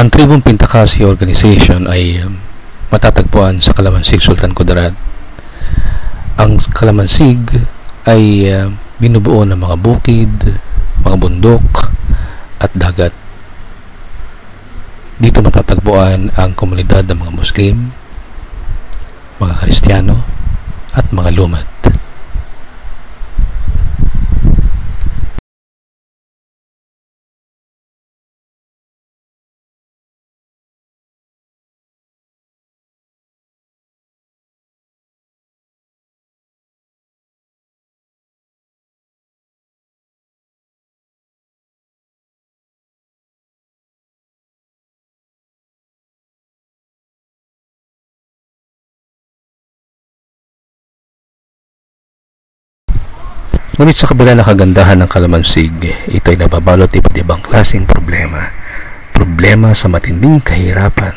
Ang Tribong Pintakasi Organization ay matatagpuan sa Kalamansig, Sultan Kudarat. Ang Kalamansig ay binubuo ng mga bukid, mga bundok at dagat. Dito matatagpuan ang komunidad ng mga Muslim, mga Kristiyano at mga lumad. Ngunit sa kabila ng kagandahan ng Kalamansig, ito ay nababalot iba't ibang klaseng problema. Problema sa matinding kahirapan,